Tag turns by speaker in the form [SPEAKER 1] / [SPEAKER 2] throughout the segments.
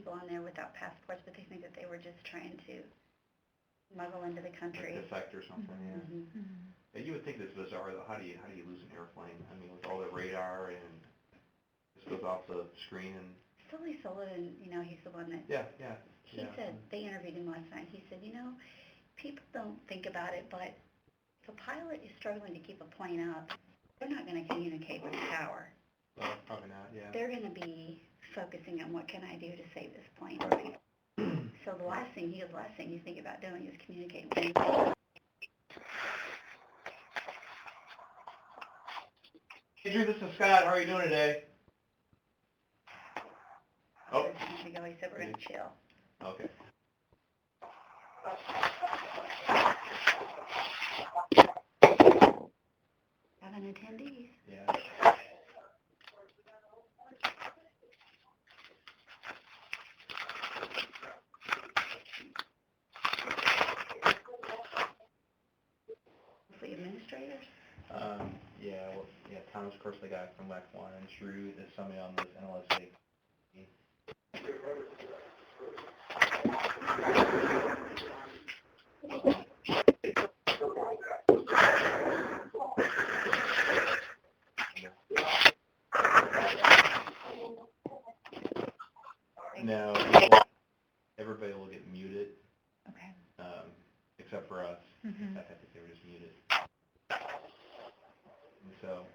[SPEAKER 1] people on there without passports, but they think that they were just trying to smuggle into the country.
[SPEAKER 2] Like defect or something, yeah. Yeah. You would think this bizarre, though. How do you lose an airplane? I mean, with all the radar and this goes off the screen and...
[SPEAKER 1] Sully Sullivan, he's the one that...
[SPEAKER 2] Yeah.
[SPEAKER 1] He said, they interviewed him last night, he said, people don't think about it, but if a pilot is struggling to keep a plane up, they're not going to communicate with the tower.
[SPEAKER 2] Well, probably not, yeah.
[SPEAKER 1] They're going to be focusing on what can I do to save this plane. So the last thing you think about doing is communicating with people.
[SPEAKER 2] Hey Drew, this is Scott. How are you doing today? Oh.
[SPEAKER 1] He said we're going to chill.
[SPEAKER 2] Okay.
[SPEAKER 1] Having attendees.
[SPEAKER 2] Yeah.
[SPEAKER 1] Mostly administrators?
[SPEAKER 2] Thomas, of course, the guy from WAC 1, and Drew is somebody on this NLSA. No, everybody will get muted.
[SPEAKER 1] Okay.
[SPEAKER 2] Except for us.
[SPEAKER 1] Mm-hmm.
[SPEAKER 2] I think they were just muted. And so,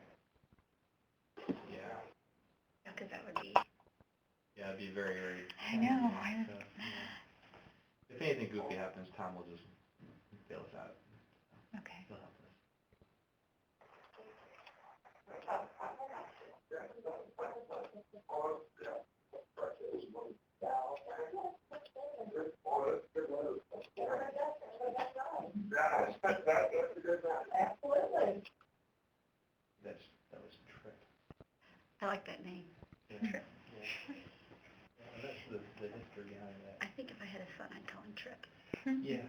[SPEAKER 2] yeah.
[SPEAKER 1] Because that would be...
[SPEAKER 2] Yeah, it'd be very, very...
[SPEAKER 1] I know.
[SPEAKER 2] So, yeah. If anything goofy happens, Tom will just bail us out.
[SPEAKER 1] Okay.
[SPEAKER 2] He'll help us. That was Trip.
[SPEAKER 1] I like that name.
[SPEAKER 2] Yeah.
[SPEAKER 1] Trip.
[SPEAKER 2] Yeah, that's the history behind that.
[SPEAKER 1] I think if I had a son, I'd call him Trip.
[SPEAKER 2] Yeah.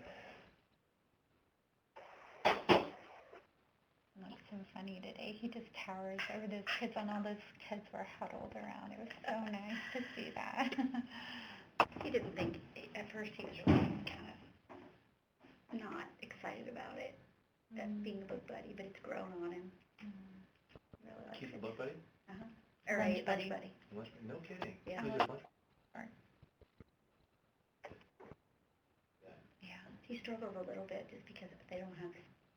[SPEAKER 3] That's so funny today. He just towers over those kids, and all those kids were huddled around. It was so nice to see that.
[SPEAKER 1] He didn't think, at first he was really kind of not excited about it, being a book buddy, but it's grown on him. Really likes
[SPEAKER 2] He's
[SPEAKER 1] it.
[SPEAKER 2] a book buddy?
[SPEAKER 1] Uh-huh. Or a buddy.
[SPEAKER 2] No kidding.
[SPEAKER 1] Yeah.
[SPEAKER 2] Who's his lunch?
[SPEAKER 1] Yeah. He struggled a little bit just because they don't have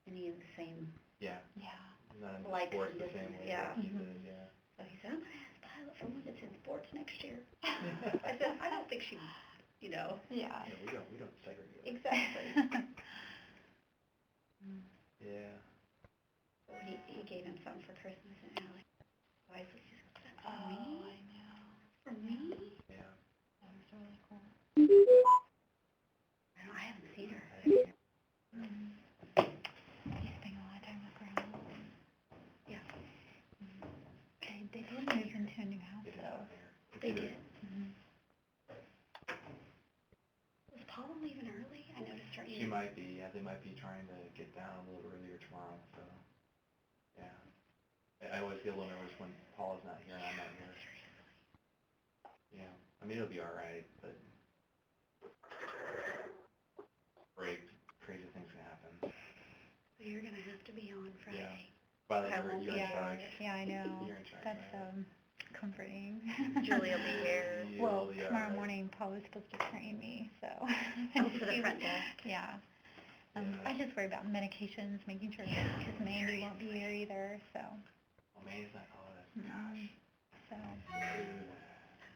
[SPEAKER 1] any of the same...
[SPEAKER 2] Yeah.
[SPEAKER 3] Yeah.
[SPEAKER 2] Not in
[SPEAKER 1] Likes
[SPEAKER 2] sports
[SPEAKER 1] and
[SPEAKER 2] the same way.
[SPEAKER 1] yeah.
[SPEAKER 2] He did, yeah.
[SPEAKER 1] So he said, I'm going to ask Pilot for one that's in sports next year. I said, I don't think she,
[SPEAKER 3] Yeah.
[SPEAKER 2] Yeah, we don't segregate.
[SPEAKER 3] Exactly.
[SPEAKER 2] Yeah.
[SPEAKER 1] So he gave him some for Christmas, and Allie wisely just goes, that's for
[SPEAKER 3] Oh,
[SPEAKER 1] me?
[SPEAKER 3] I know.
[SPEAKER 1] For me?
[SPEAKER 2] Yeah.
[SPEAKER 3] That was really cool.
[SPEAKER 1] I haven't seen her.
[SPEAKER 3] He spent a lot of time with Grandma.
[SPEAKER 1] Yeah.
[SPEAKER 3] They did move into a new house,
[SPEAKER 2] Get it
[SPEAKER 3] though.
[SPEAKER 2] out there.
[SPEAKER 1] They did.
[SPEAKER 3] Mm-hmm.
[SPEAKER 1] Was Paula leaving early? I noticed her.
[SPEAKER 2] She might be, yeah, they might be trying to get down a little earlier tomorrow, so, yeah. I always get a little nervous when Paula's not here and I'm not here. Yeah, I mean, it'll be all right, but crazy things can happen.
[SPEAKER 1] So you're going to have to be on Friday.
[SPEAKER 2] By the
[SPEAKER 1] I
[SPEAKER 2] way,
[SPEAKER 1] won't
[SPEAKER 2] you're
[SPEAKER 1] be
[SPEAKER 2] in
[SPEAKER 1] on
[SPEAKER 2] charge.
[SPEAKER 3] Yeah, I know.
[SPEAKER 2] You're in charge,
[SPEAKER 3] That's
[SPEAKER 2] right?
[SPEAKER 3] comforting.
[SPEAKER 1] Julie will be here.
[SPEAKER 3] Well,
[SPEAKER 2] You'll be all
[SPEAKER 3] tomorrow
[SPEAKER 2] right.
[SPEAKER 3] morning, Paul was supposed to train me, so.
[SPEAKER 1] Oh, for the front desk.
[SPEAKER 3] Yeah.
[SPEAKER 2] Yeah.
[SPEAKER 3] I just worry about medications, making sure because Mandy won't be here either, so.
[SPEAKER 2] Oh, man, it's not, oh, that's,
[SPEAKER 3] So,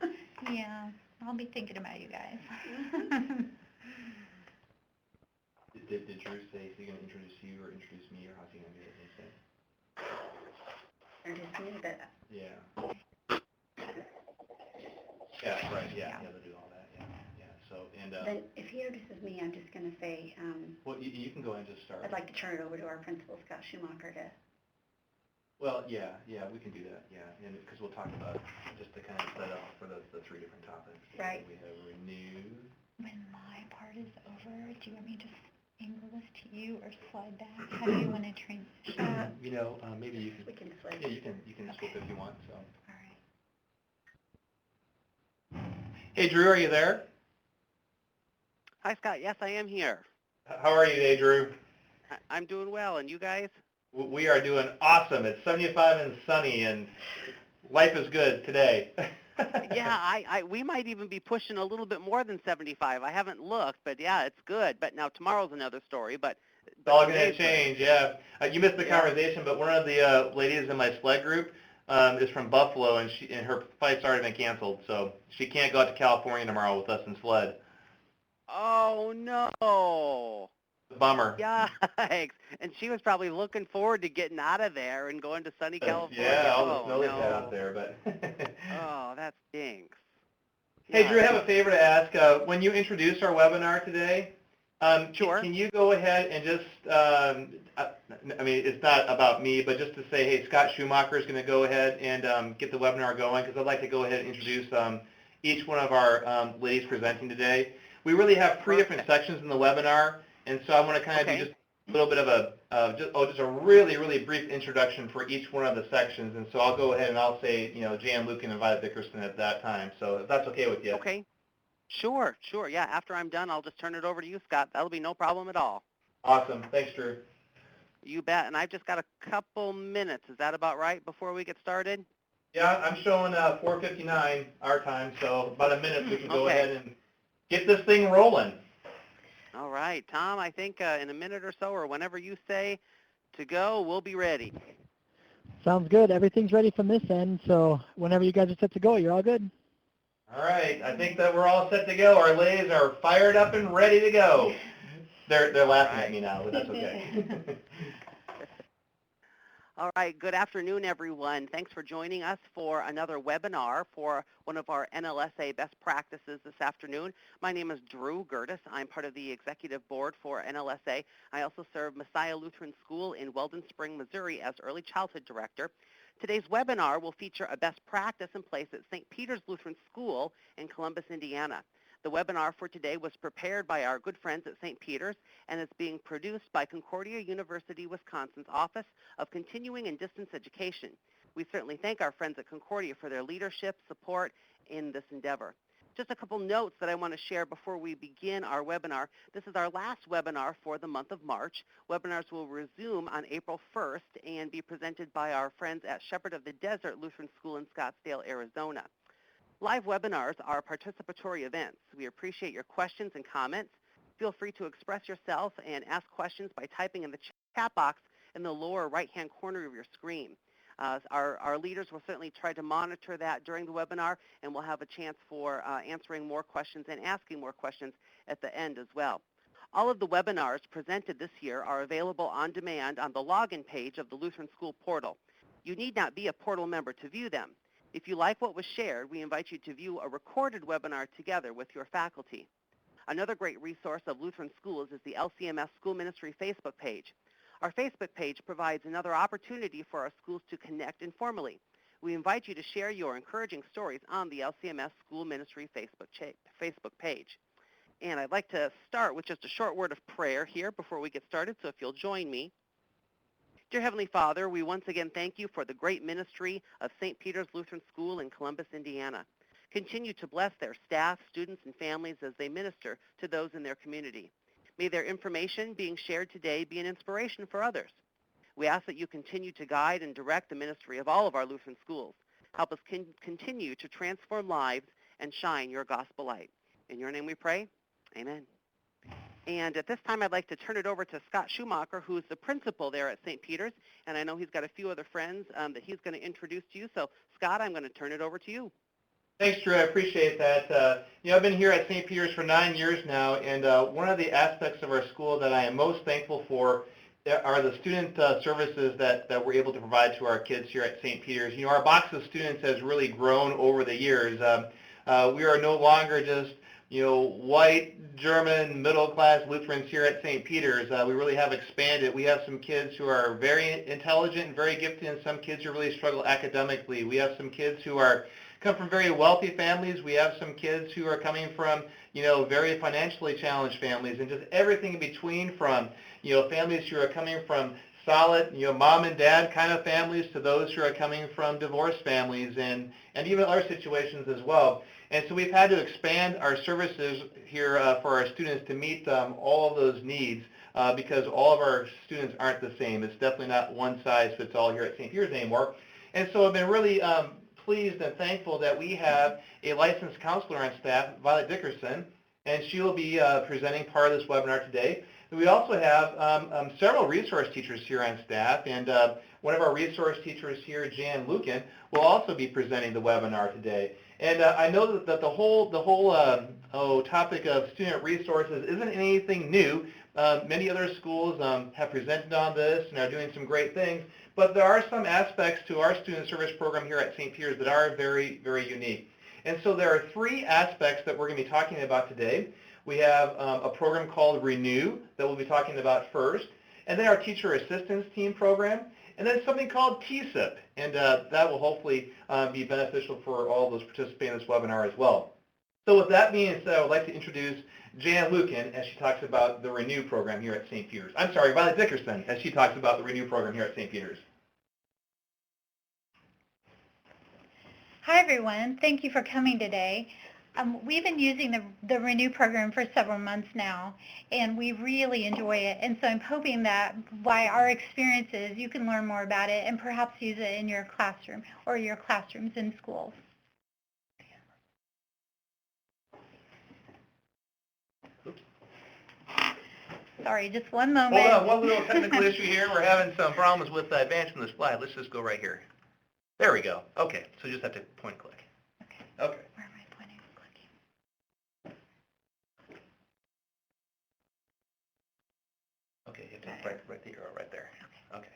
[SPEAKER 2] gosh.
[SPEAKER 3] yeah, I'll be thinking about you guys.
[SPEAKER 2] Did Drew say, is he going to introduce you or introduce me, or how's he going to do it? Did he say?
[SPEAKER 1] Introduce me, but
[SPEAKER 2] Yeah. Yeah, right, yeah,
[SPEAKER 3] Yeah.
[SPEAKER 2] they'll do all that, yeah, so, and,
[SPEAKER 1] then if he introduces me, I'm just going to say,
[SPEAKER 2] well, you can go ahead and just start.
[SPEAKER 1] I'd like to turn it over to our principal, Scott Schumacher, to...
[SPEAKER 2] Well, yeah, we can do that, yeah, and, because we'll talk about, just to kind of set up for the three different topics.
[SPEAKER 1] Right.
[SPEAKER 2] We have renewed.
[SPEAKER 3] When my part is over, do you want me to just angle this to you or slide back? How do you want to transition?
[SPEAKER 2] You know, maybe you can,
[SPEAKER 1] We can switch.
[SPEAKER 2] yeah, you can swip if you want, so.
[SPEAKER 3] All right.
[SPEAKER 2] Hey, Drew, are you there?
[SPEAKER 4] Hi, Scott. Yes, I am here.
[SPEAKER 2] How are you today, Drew?
[SPEAKER 4] I'm doing well, and you guys?
[SPEAKER 2] We are doing awesome. It's 75 and sunny, and life is good today.
[SPEAKER 4] Yeah, we might even be pushing a little bit more than 75. I haven't looked, but yeah, it's good. But now tomorrow's another story. But
[SPEAKER 2] It's all going to
[SPEAKER 4] today's good.
[SPEAKER 2] change, yeah. You missed the
[SPEAKER 4] Yeah.
[SPEAKER 2] conversation, but one of the ladies in my sled group is from Buffalo, and her flight's already been canceled, so she can't go out to California tomorrow with us in sled.
[SPEAKER 4] Oh no!
[SPEAKER 2] Bummer.
[SPEAKER 4] Yikes! And she was probably looking forward to getting out of there and going to sunny California.
[SPEAKER 2] Yeah, all the
[SPEAKER 4] Oh
[SPEAKER 2] snow they've
[SPEAKER 4] no!
[SPEAKER 2] had out there, but.
[SPEAKER 4] Oh, that stinks.
[SPEAKER 2] Hey, Drew, I
[SPEAKER 4] Yikes.
[SPEAKER 2] have a favor to ask. When you introduce our webinar today,
[SPEAKER 4] Sure.
[SPEAKER 2] can you go ahead and just, I mean, it's not about me, but just to say, hey, Scott Schumacher is going to go ahead and get the webinar going, because I'd like to go ahead and introduce each one of our ladies presenting today. We really have three different sections in the webinar, and so I want to kind of do just a little bit of just a really, really brief introduction for each one of the sections. And so I'll go ahead and I'll say, Jan, Luke, and Violet Dickerson at that time. So if that's okay with you.
[SPEAKER 4] Okay. Sure. Yeah, after I'm done, I'll just turn it over to you, Scott. That'll be no problem at all.
[SPEAKER 2] Awesome. Thanks, Drew.
[SPEAKER 4] You bet. And I've just got a couple minutes. Is that about right before we get started?
[SPEAKER 2] Yeah, I'm showing 4:59 our time, so about a minute we can go
[SPEAKER 4] Okay.
[SPEAKER 2] ahead and get this thing rolling.
[SPEAKER 4] All right. Tom, I think in a minute or so, or whenever you say to go, we'll be ready.
[SPEAKER 5] Sounds good. Everything's ready from this end, so whenever you guys are set to go, you're all good.
[SPEAKER 2] All right. I think that we're all set to go. Our ladies are fired up and ready to go. They're laughing at me now, but that's okay.
[SPEAKER 4] All right. Good afternoon, everyone. Thanks for joining us for another webinar for one of our NLSA best practices this afternoon. My name is Drew Gertis. I'm part of the executive board for NLSA. I also serve Messiah Lutheran School in Weldon Spring, Missouri as early childhood director. Today's webinar will feature a best practice in place at St. Peter's Lutheran School in Columbus, Indiana. The webinar for today was prepared by our good friends at St. Peter's and is being produced by Concordia University, Wisconsin's Office of Continuing and Distance Education. We certainly thank our friends at Concordia for their leadership, support in this endeavor. Just a couple notes that I want to share before we begin our webinar. This is our last webinar for the month of March. Webinars will resume on April 1st and be presented by our friends at Shepherd of the Desert Lutheran School in Scottsdale, Arizona. Live webinars are participatory events. We appreciate your questions and comments. Feel free to express yourself and ask questions by typing in the chat box in the lower right-hand corner of your screen. Our leaders will certainly try to monitor that during the webinar, and we'll have a chance for answering more questions and asking more questions at the end as well. All of the webinars presented this year are available on demand on the login page of the Lutheran School portal. You need not be a portal member to view them. If you like what was shared, we invite you to view a recorded webinar together with your faculty. Another great resource of Lutheran schools is the LCMS School Ministry Facebook page. Our Facebook page provides another opportunity for our schools to connect informally. We invite you to share your encouraging stories on the LCMS School Ministry Facebook page. And I'd like to start with just a short word of prayer here before we get started, so if you'll join me. Dear Heavenly Father, we once again thank you for the great ministry of St. Peter's Lutheran School in Columbus, Indiana. Continue to bless their staff, students, and families as they minister to those in their community. May their information being shared today be an inspiration for others. We ask that you continue to guide and direct the ministry of all of our Lutheran schools. Help us continue to transform lives and shine your gospel light. In your name we pray, amen. And at this time, I'd like to turn it over to Scott Schumacher, who is the principal there at St. Peter's, and I know he's got a few other friends that he's going to introduce to you. So, Scott, I'm going to turn it over to you.
[SPEAKER 2] Thanks, Drew. I appreciate that. I've been here at St. Peter's for 9 years now, and one of the aspects of our school that I am most thankful for are the student services that we're able to provide to our kids here at St. Peter's. Our box of students has really grown over the years. We are no longer just white, German, middle-class Lutherans here at St. Peter's. We really have expanded. We have some kids who are very intelligent and very gifted, and some kids who really struggle academically. We have some kids who come from very wealthy families. We have some kids who are coming from, very financially challenged families, and just everything in between, from, families who are coming from solid, mom and dad kind of families to those who are coming from divorced families, and even other situations as well. And so we've had to expand our services here for our students to meet all of those needs because all of our students aren't the same. It's definitely not one size fits all here at St. Peter's anymore. And so I've been really pleased and thankful that we have a licensed counselor on staff, Violet Dickerson, and she will be presenting part of this webinar today. We also have several resource teachers here on staff, and one of our resource teachers here, Jan Lucan, will also be presenting the webinar today. And I know that the whole topic of student resources isn't anything new. Many other schools have presented on this and are doing some great things, but there are some aspects to our student service program here at St. Peter's that are very, very unique. And so there are three aspects that we're going to be talking about today. We have a program called Renew that we'll be talking about first, and then our Teacher Assistance Team program, and then something called TSIP, and that will hopefully be beneficial for all those participating in this webinar as well. So with that being said, I would like to introduce Jan Lucan as she talks about the Renew program here at St. Peter's. I'm sorry, Violet Dickerson as she talks about the Renew program here at St. Peter's.
[SPEAKER 3] Hi, everyone. Thank you for coming today. We've been using the Renew program for several months now, and we really enjoy it. And so I'm hoping that by our experiences, you can learn more about it and perhaps use it in your classroom or your classrooms in schools. Sorry, just one moment.
[SPEAKER 2] Hold on, one little technical issue here. We're having some problems with advancing the slide. Let's just go right here. There we go. Okay, so you just have to point and click. Okay.
[SPEAKER 3] Where am I pointing and clicking?
[SPEAKER 2] Okay, you have to right the arrow right there. Okay.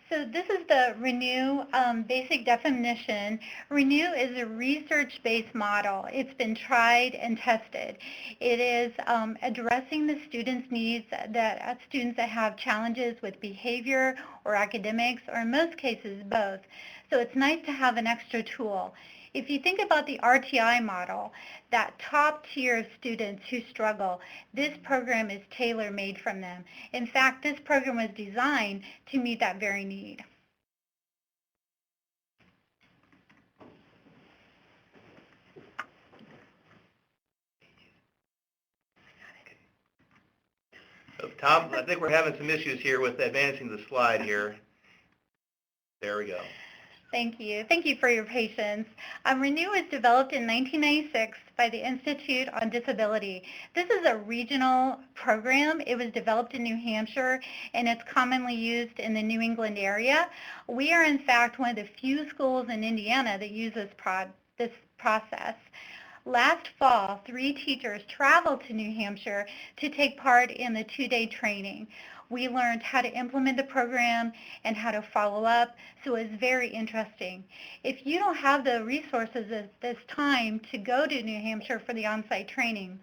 [SPEAKER 3] So this is the Renew basic definition. Renew is a research-based model. It's been tried and tested. It is addressing the students' needs, that students that have challenges with behavior or academics, or in most cases both. So it's nice to have an extra tool. If you think about the RTI model, that top tier of students who struggle, this program is tailor-made from them. In fact, this program was designed to meet that very need.
[SPEAKER 2] So Tom, I think we're having some issues here with advancing the slide here. There we go.
[SPEAKER 3] Thank you. Thank you for your patience. Renew was developed in 1996 by the Institute on Disability. This is a regional program. It was developed in New Hampshire, and it's commonly used in the New England area. We are, in fact, one of the few schools in Indiana that use this process. Last fall, 3 teachers traveled to New Hampshire to take part in the 2-day training. We learned how to implement the program and how to follow up, so it was very interesting. If you don't have the resources at this time to go to New Hampshire for the on-site training,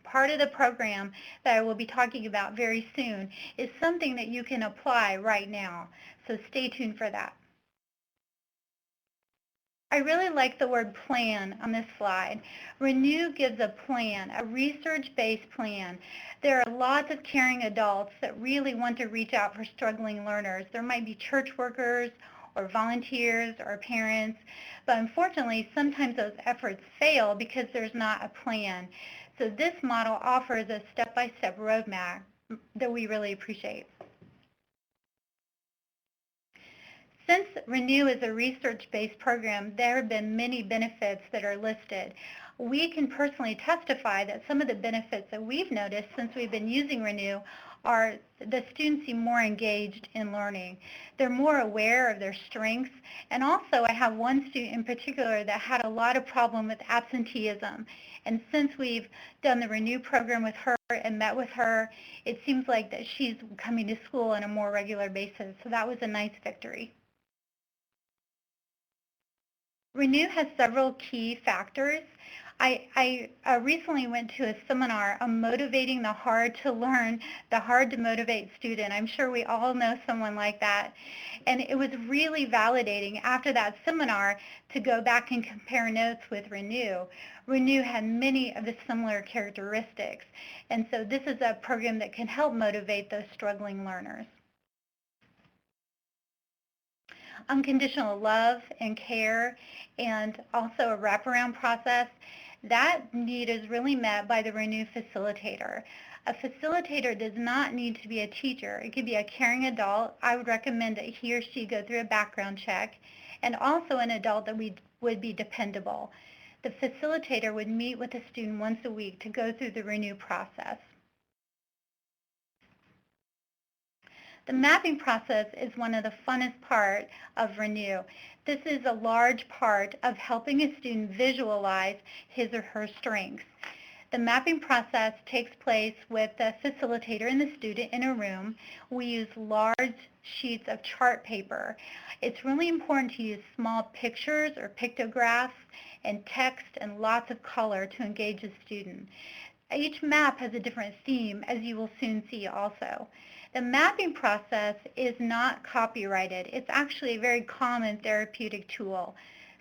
[SPEAKER 3] part of the program that I will be talking about very soon is something that you can apply right now, so stay tuned for that. I really like the word plan on this slide. Renew gives a plan, a research-based plan. There are lots of caring adults that really want to reach out for struggling learners. There might be church workers or volunteers or parents, but unfortunately sometimes those efforts fail because there's not a plan. So this model offers a step-by-step roadmap that we really appreciate. Since Renew is a research-based program, there have been many benefits that are listed. We can personally testify that some of the benefits that we've noticed since we've been using Renew are the students seem more engaged in learning. They're more aware of their strengths, and also I have one student in particular that had a lot of problem with absenteeism. And since we've done the Renew program with her and met with her, it seems like that she's coming to school on a more regular basis, so that was a nice victory. Renew has several key factors. I recently went to a seminar on motivating the hard to learn, the hard to motivate student. I'm sure we all know someone like that. And it was really validating after that seminar to go back and compare notes with Renew. Renew had many of the similar characteristics. And so this is a program that can help motivate those struggling learners. unconditional love and care, and also a wraparound process, that need is really met by the Renew facilitator. A facilitator does not need to be a teacher. It could be a caring adult. I would recommend that he or she go through a background check, and also an adult that would be dependable. The facilitator would meet with the student once a week to go through the Renew process. The mapping process is one of the funnest part of Renew. This is a large part of helping a student visualize his or her strengths. The mapping process takes place with the facilitator and the student in a room. We use large sheets of chart paper. It's really important to use small pictures or pictographs and text and lots of color to engage the student. Each map has a different theme, as you will soon see also. The mapping process is not copyrighted. It's actually a very common therapeutic tool.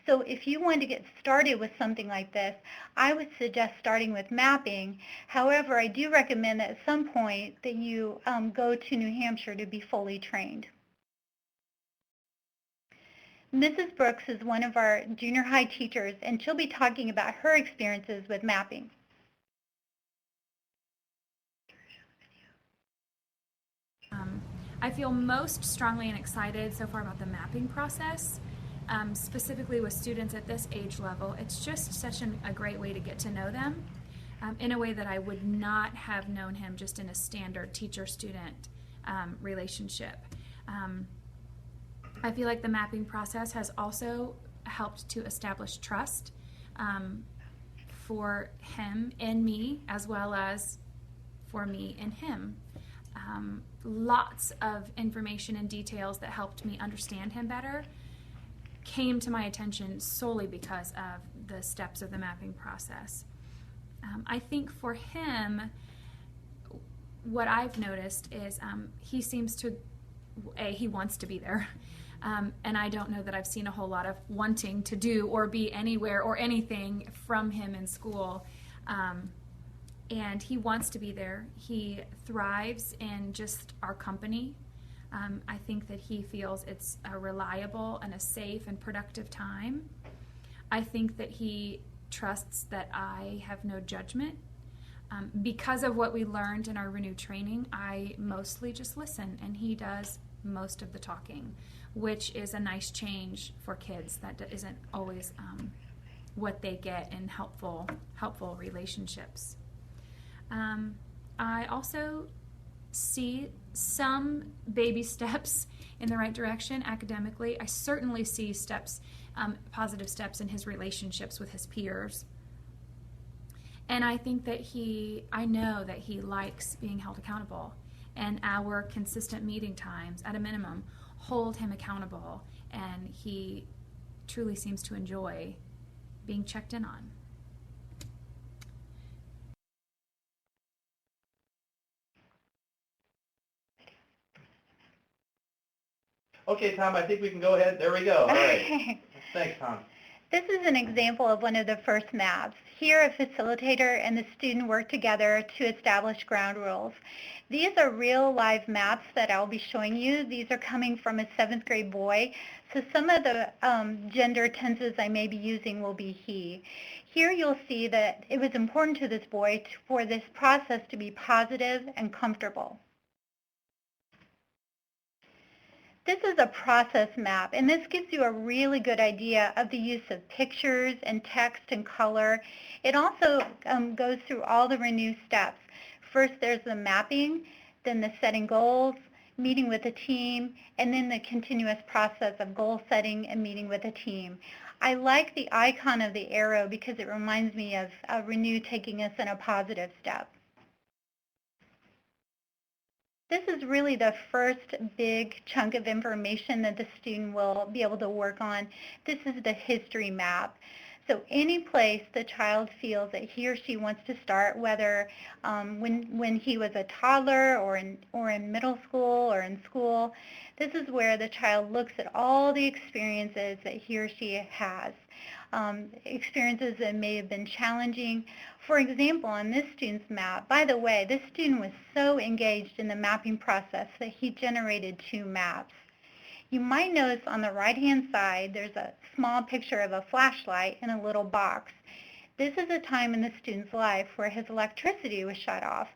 [SPEAKER 3] So if you want to get started with something like this, I would suggest starting with mapping. However, I do recommend that at some point that you go to New Hampshire to be fully trained. Mrs. Brooks is one of our junior high teachers, and she'll be talking about her experiences with mapping.
[SPEAKER 6] I feel most strongly and excited so far about the mapping process, specifically with students at this age level. It's just such a great way to get to know them in a way that I would not have known him just in a standard teacher-student relationship. I feel like the mapping process has also helped to establish trust for him in me, as well as for me in him. Lots of information and details that helped me understand him better came to my attention solely because of the steps of the mapping process. I think for him, what I've noticed is he seems to, he wants to be there. And I don't know that I've seen a whole lot of wanting to do or be anywhere or anything from him in school. And he wants to be there. He thrives in just our company. I think that he feels it's a reliable and a safe and productive time. I think that he trusts that I have no judgment. Because of what we learned in our Renew training, I mostly just listen, and he does most of the talking, which is a nice change for kids. That isn't always what they get in helpful relationships. I also see some baby steps in the right direction academically. I certainly see steps, positive steps in his relationships with his peers. And I think that I know that he likes being held accountable, and our consistent meeting times, at a minimum, hold him accountable, and he truly seems to enjoy being checked in on.
[SPEAKER 2] Okay, Tom, I think we can go ahead. There we go. All right. Thanks, Tom.
[SPEAKER 3] This is an example of one of the first maps. Here, a facilitator and the student work together to establish ground rules. These are real live maps that I'll be showing you. These are coming from a 7th grade boy. So some of the gender tenses I may be using will be he. Here you'll see that it was important to this boy for this process to be positive and comfortable. This is a process map, and this gives you a really good idea of the use of pictures and text and color. It also goes through all the Renew steps. First, there's the mapping, then the setting goals, meeting with a team, and then the continuous process of goal setting and meeting with a team. I like the icon of the arrow because it reminds me of Renew taking us in a positive step. This is really the first big chunk of information that the student will be able to work on. This is the history map. So any place the child feels that he or she wants to start, whether when he was a toddler or in middle school or in school, this is where the child looks at all the experiences that he or she has. Experiences that may have been challenging. For example, on this student's map, by the way, this student was so engaged in the mapping process that he generated 2 maps. You might notice on the right-hand side, there's a small picture of a flashlight in a little box. This is a time in the student's life where his electricity was shut off.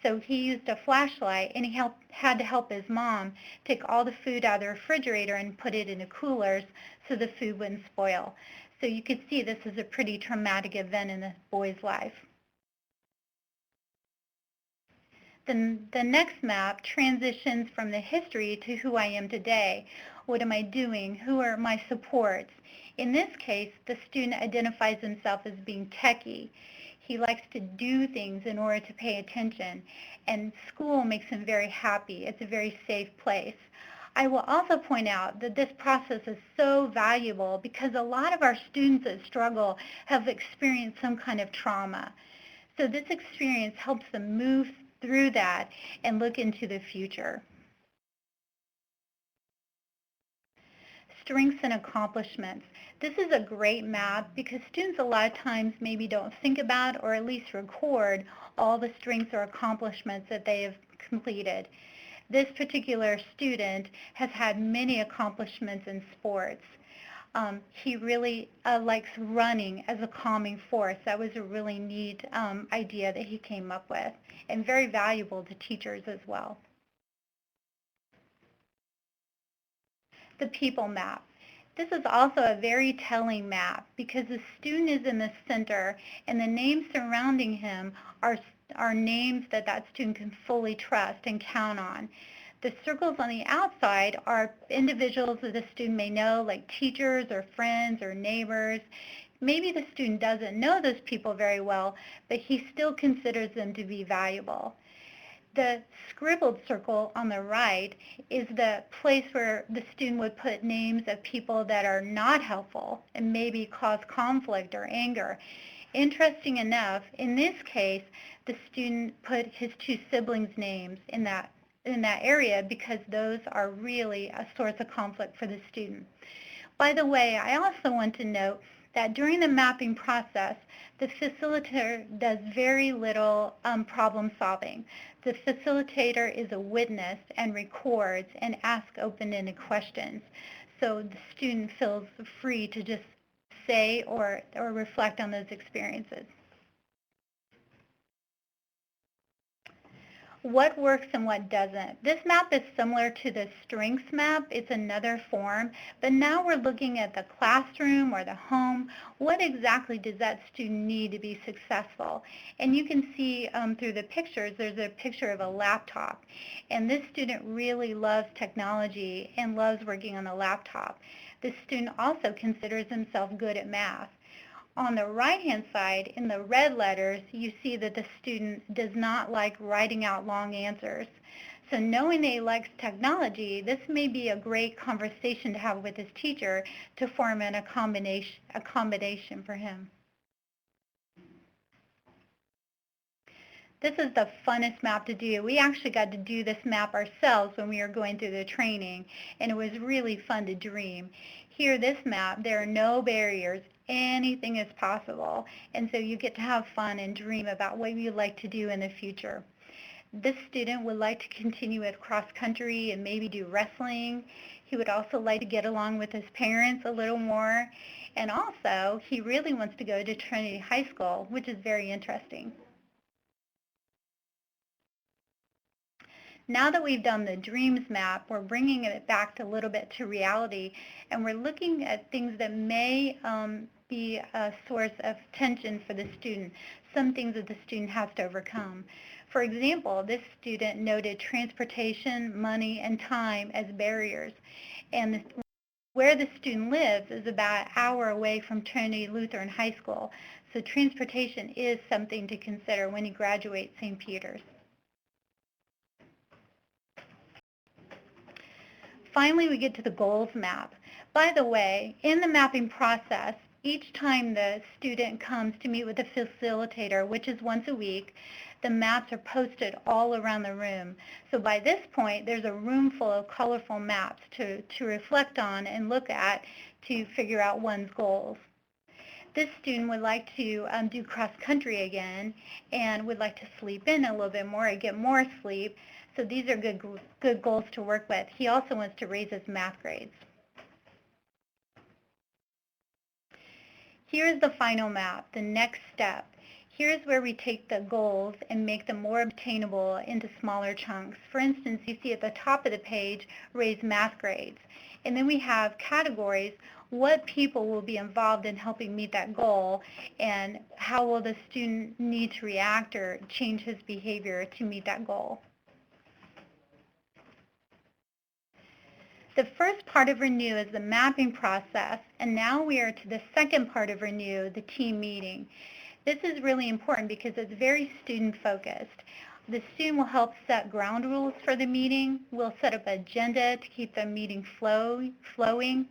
[SPEAKER 3] So he used a flashlight, and he had to help his mom take all the food out of the refrigerator and put it into coolers so the food wouldn't spoil. So you could see this is a pretty traumatic event in this boy's life. Then the next map transitions from the history to who I am today. What am I doing? Who are my supports? In this case, the student identifies himself as being techie. He likes to do things in order to pay attention, and school makes him very happy. It's a very safe place. I will also point out that this process is so valuable because a lot of our students that struggle have experienced some kind of trauma. So this experience helps them move through that and look into the future. Strengths and accomplishments. This is a great map because students a lot of times maybe don't think about or at least record all the strengths or accomplishments that they have completed. This particular student has had many accomplishments in sports. He really likes running as a calming force. That was a really neat idea that he came up with, and very valuable to teachers as well. The people map. This is also a very telling map because the student is in the center and the names surrounding him are names that that student can fully trust and count on. The circles on the outside are individuals that the student may know, like teachers or friends or neighbors. Maybe the student doesn't know those people very well, but he still considers them to be valuable. The scribbled circle on the right is the place where the student would put names of people that are not helpful and maybe cause conflict or anger. Interesting enough, in this case, the student put his two siblings' names in that area because those are really a source of conflict for the student. By the way, I also want to note that during the mapping process, the facilitator does very little problem solving. The facilitator is a witness and records and asks open-ended questions. So the student feels free to just say or reflect on those experiences. What works and what doesn't. This map is similar to the strengths map. It's another form, but now we're looking at the classroom or the home. What exactly does that student need to be successful? And you can see through the pictures, there's a picture of a laptop. And this student really loves technology and loves working on a laptop. This student also considers himself good at math. On the right-hand side, in the red letters, you see that the student does not like writing out long answers. So knowing that he likes technology, this may be a great conversation to have with his teacher to form an accommodation for him. This is the funnest map to do. We actually got to do this map ourselves when we were going through the training, and it was really fun to dream. Here, this map, there are no barriers. Anything is possible, and so you get to have fun and dream about what you'd like to do in the future. This student would like to continue with cross country and maybe do wrestling. He would also like to get along with his parents a little more, and also he really wants to go to Trinity High School, which is very interesting. Now that we've done the dreams map, we're bringing it back a little bit to reality, and we're looking at things that may be a source of tension for the student, some things that the student has to overcome. For example, this student noted transportation, money, and time as barriers, and where the student lives is about an hour away from Trinity Lutheran High School, so transportation is something to consider when you graduate St. Peter's. Finally, we get to the goals map. By the way, in the mapping process, each time the student comes to meet with the facilitator, which is once a week, the maps are posted all around the room. So by this point, there's a room full of colorful maps to reflect on and look at to figure out one's goals. This student would like to do cross country again and would like to sleep in a little bit more and get more sleep. So these are good goals to work with. He also wants to raise his math grades. Here's the final map, the next step. Here's where we take the goals and make them more obtainable into smaller chunks. For instance, you see at the top of the page, raise math grades. And then we have categories, what people will be involved in helping meet that goal, and how will the student need to react or change his behavior to meet that goal. The first part of Renew is the mapping process, and now we are to the second part of Renew, the team meeting. This is really important because it's very student-focused. The student will help set ground rules for the meeting. We'll set up an agenda to keep the meeting flowing.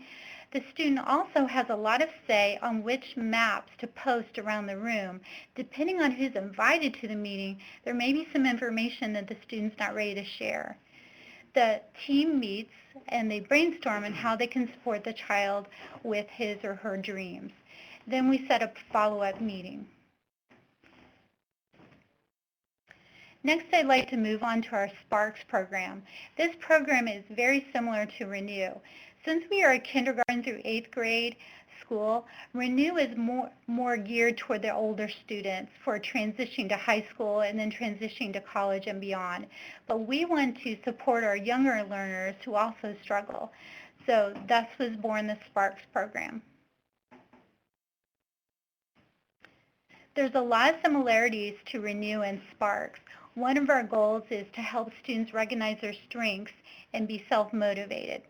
[SPEAKER 3] The student also has a lot of say on which maps to post around the room. Depending on who's invited to the meeting, there may be some information that the student's not ready to share. The team meets and they brainstorm on how they can support the child with his or her dreams. Then we set up a follow-up meeting. Next, I'd like to move on to our Sparks program. This program is very similar to Renew. Since we are a kindergarten through 8th grade school, Renew is more geared toward the older students for transitioning to high school and then transitioning to college and beyond. But we want to support our younger learners who also struggle. So thus was born the Sparks program. There's a lot of similarities to Renew and Sparks. One of our goals is to help students recognize their strengths and be self-motivated.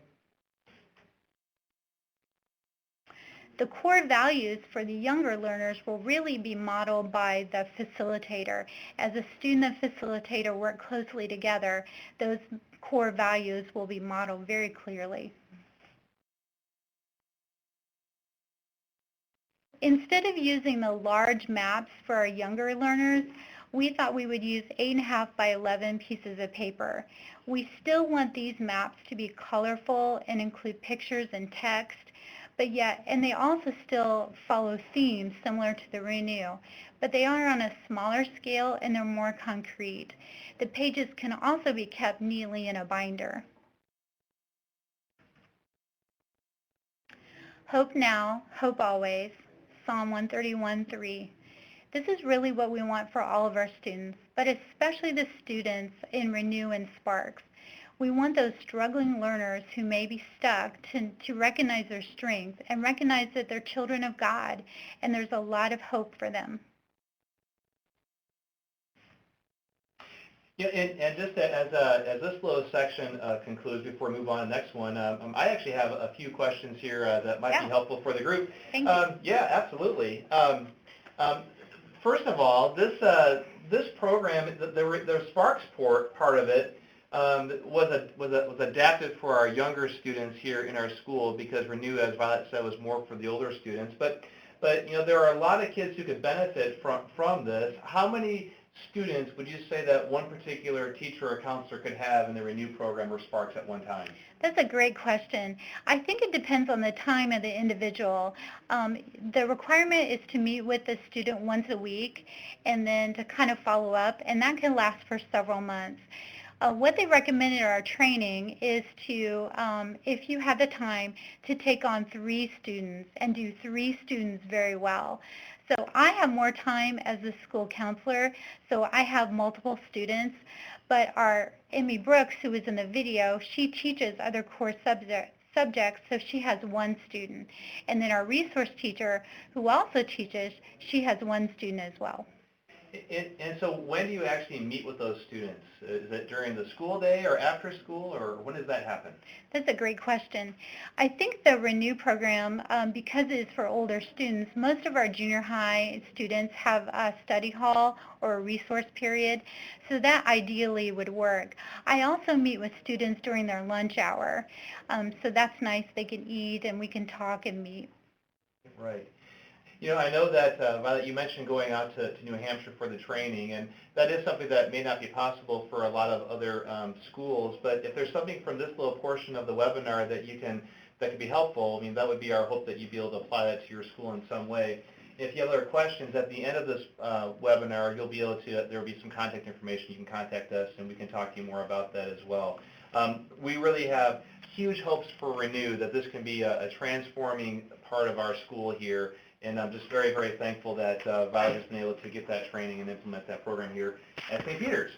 [SPEAKER 3] The core values for the younger learners will really be modeled by the facilitator. As a student and facilitator work closely together, those core values will be modeled very clearly. Instead of using the large maps for our younger learners, we thought we would use 8.5 by 11 pieces of paper. We still want these maps to be colorful and include pictures and text, and they also still follow themes similar to the Renew, but they are on a smaller scale and they're more concrete. The pages can also be kept neatly in a binder. Hope now, hope always, Psalm 131:3. This is really what we want for all of our students, but especially the students in Renew and Sparks. We want those struggling learners who may be stuck to recognize their strengths and recognize that they're children of God and there's a lot of hope for them.
[SPEAKER 2] Yeah, and just as this little section concludes, before we move on to the next one, I actually have a few questions here that might be helpful for the group.
[SPEAKER 3] Thank you.
[SPEAKER 2] Yeah, absolutely. First of all, this program, the Sparks part of it, was adapted for our younger students here in our school because Renew, as Violet said, was more for the older students. But you know, there are a lot of kids who could benefit from this. How many students would you say that one particular teacher or counselor could have in the Renew program or Sparks at one time?
[SPEAKER 3] That's a great question. I think it depends on the time of the individual. The requirement is to meet with the student once a week and then to kind of follow up, and that can last for several months. What they recommended in our training is to, if you have the time, to take on 3 students and do 3 students very well. So I have more time as a school counselor, so I have multiple students, but our Emmy Brooks, who was in the video, she teaches other core subjects, so she has 1 student. And then our resource teacher, who also teaches, she has 1 student as well.
[SPEAKER 2] And so when do you actually meet with those students? Is it during the school day or after school, or when does that happen?
[SPEAKER 3] That's a great question. I think the Renew program, because it is for older students, most of our junior high students have a study hall or a resource period, so that ideally would work. I also meet with students during their lunch hour, so that's nice. They can eat and we can talk and meet.
[SPEAKER 2] Right. You know, I know that, Violet, you mentioned going out to New Hampshire for the training, and that is something that may not be possible for a lot of other schools, but if there's something from this little portion of the webinar that could be helpful, I mean, that would be our hope that you'd be able to apply that to your school in some way. if you have other questions, at the end of this webinar, you'll be able to, there will be some contact information. You can contact us, and we can talk to you more about that as well. We really have huge hopes for Renew, that this can be a transforming part of our school here, and I'm just very, very thankful that Violet has been able to get that training and implement that program here at St. Peter's.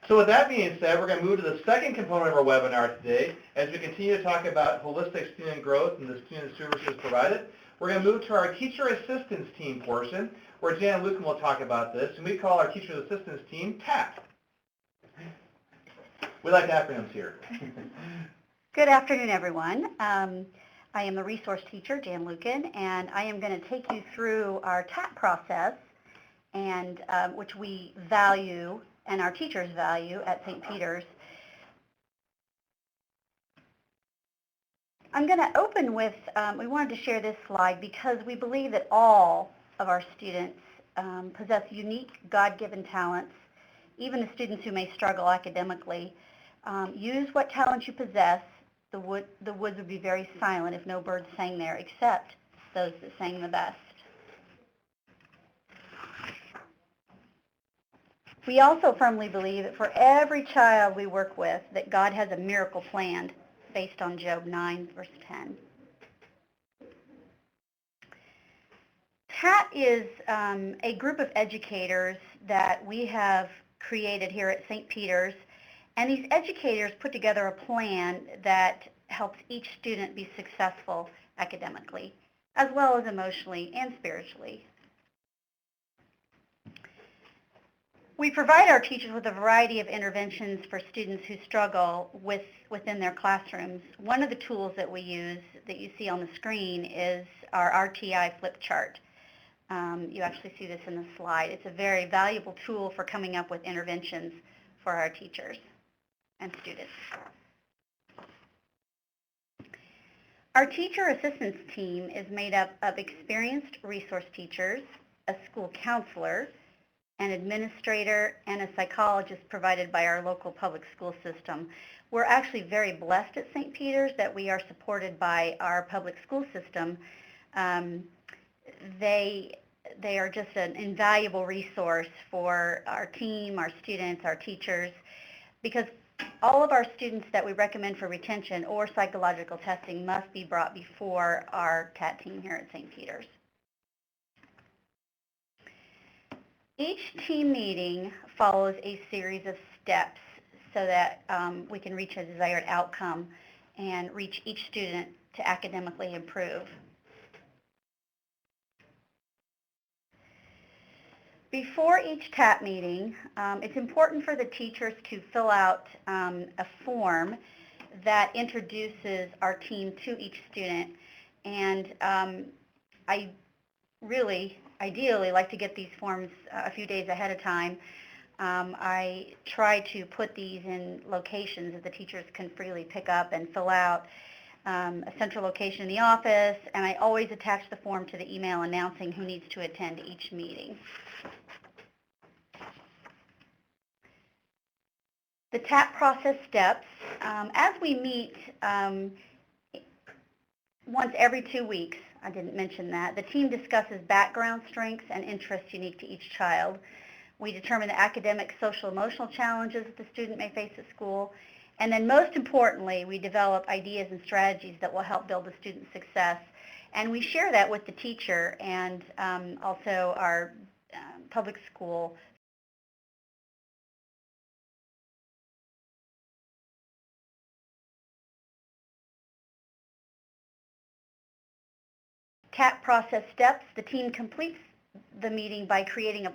[SPEAKER 2] So with that being said, we're going to move to the second component of our webinar today. As we continue to talk about holistic student growth and the student services provided, we're going to move to our teacher assistance team portion, where Jan and Lucan will talk about this, and we call our teacher assistance team TAP. We like acronyms here.
[SPEAKER 1] Good afternoon, everyone. I am the resource teacher, Jan Lucan, and I am going to take you through our TAP process, and which we value and our teachers value at St. Peter's. I'm going to open with, we wanted to share this slide because we believe that all of our students possess unique God-given talents, even the students who may struggle academically. Use what talents you possess. The woods would be very silent if no birds sang there except those that sang the best. We also firmly believe that for every child we work with, that God has a miracle planned based on Job 9, verse 10. TAT is a group of educators that we have created here at St. Peter's, and these educators put together a plan that helps each student be successful academically, as well as emotionally and spiritually. We provide our teachers with a variety of interventions for students who struggle within their classrooms. One of the tools that we use that you see on the screen is our RTI flip chart. You actually see this in the slide. It's a very valuable tool for coming up with interventions for our teachers and students. Our teacher assistance team is made up of experienced resource teachers, a school counselor, an administrator, and a psychologist provided by our local public school system. We're actually very blessed at St. Peter's that we are supported by our public school system. They are just an invaluable resource for our team, our students, our teachers, because all of our students that we recommend for retention or psychological testing must be brought before our TAT team here at St. Peter's. Each team meeting follows a series of steps so that we can reach a desired outcome and reach each student to academically improve. Before each TAP meeting, it's important for the teachers to fill out a form that introduces our team to each student. And I really, ideally, like to get these forms a few days ahead of time. I try to put these in locations that the teachers can freely pick up and fill out. A central location in the office, and I always attach the form to the email announcing who needs to attend each meeting. The TAP process steps. As we meet once every 2 weeks, I didn't mention that, the team discusses background strengths and interests unique to each child. We determine the academic, social, emotional challenges that the student may face at school. And then most importantly, we develop ideas and strategies that will help build the student's success. And we share that with the teacher and also our public school. TAP process steps. The team completes the meeting by creating a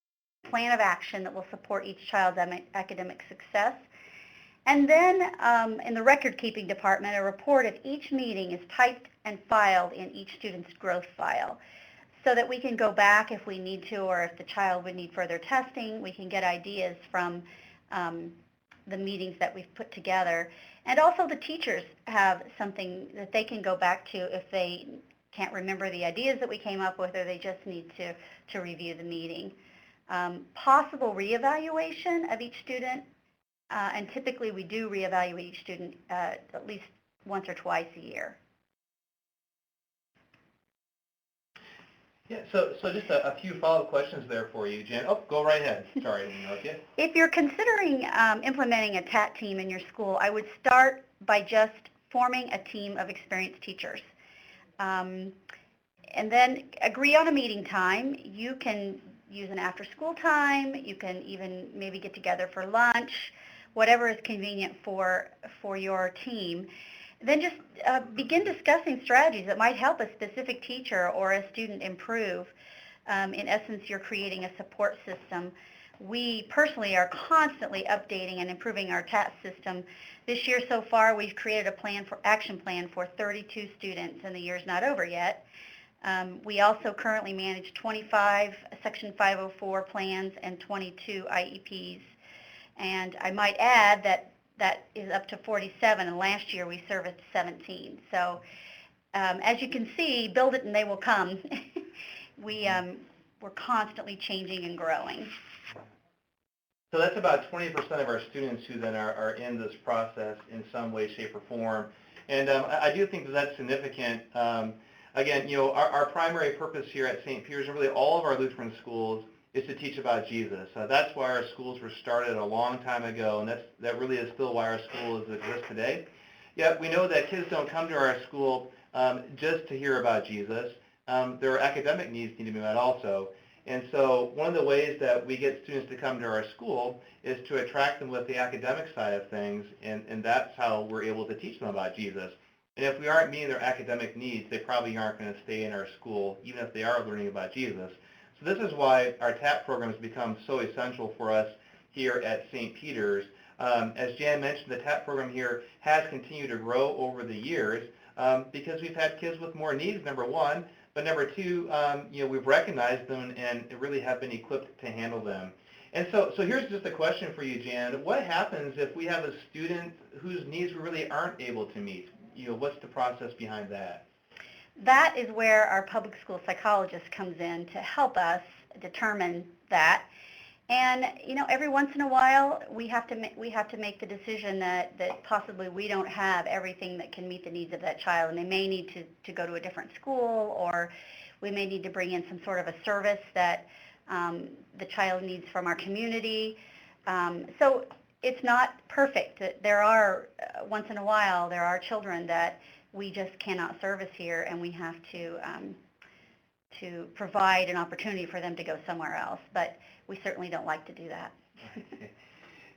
[SPEAKER 1] plan of action that will support each child's academic success. And then in the record-keeping department, a report of each meeting is typed and filed in each student's growth file so that we can go back if we need to, or if the child would need further testing, we can get ideas from the meetings that we've put together. And also the teachers have something that they can go back to if they can't remember the ideas that we came up with, or they just need to review the meeting. Possible reevaluation of each student, and typically we do reevaluate each student at least once or twice a year.
[SPEAKER 2] Yeah, so just a few follow-up questions there for you, Jan. Oh, go right ahead. Sorry, I didn't interrupt you.
[SPEAKER 1] If you're considering implementing a TAT team in your school, I would start by just forming a team of experienced teachers. And then agree on a meeting time. You can use an after-school time. You can even maybe get together for lunch, whatever is convenient for your team. Then just begin discussing strategies that might help a specific teacher or a student improve. In essence, you're creating a support system. We personally are constantly updating and improving our TAT system. This year so far, we've created a action plan for 32 students, and the year's not over yet. We also currently manage 25 Section 504 plans and 22 IEPs. And I might add that is up to 47, and last year we serviced 17. So as you can see, build it and they will come. We're constantly changing and growing.
[SPEAKER 2] So that's about 20% of our students who then are in this process in some way, shape, or form. And I do think that that's significant. Again, our primary purpose here at St. Peter's and really all of our Lutheran schools is to teach about Jesus. That's why our schools were started a long time ago, and that really is still why our schools exist today. Yet we know that kids don't come to our school just to hear about Jesus. Their academic needs need to be met also. And so one of the ways that we get students to come to our school is to attract them with the academic side of things, and that's how we're able to teach them about Jesus. And if we aren't meeting their academic needs, they probably aren't going to stay in our school, even if they are learning about Jesus. So this is why our TAP program has become so essential for us here at St. Peter's. As Jan mentioned, the TAP program here has continued to grow over the years because we've had kids with more needs, number one, but number two, we've recognized them and really have been equipped to handle them. And so here's just a question for you, Jan. What happens if we have a student whose needs we really aren't able to meet? What's the process behind that?
[SPEAKER 1] That is where our public school psychologist comes in to help us determine that. And every once in a while, we have to make the decision that possibly we don't have everything that can meet the needs of that child, and they may need to go to a different school, or we may need to bring in some sort of a service that the child needs from our community. So it's not perfect. There are once in a while there are children that we just cannot service here, and we have to provide an opportunity for them to go somewhere else. But we certainly don't like to do that.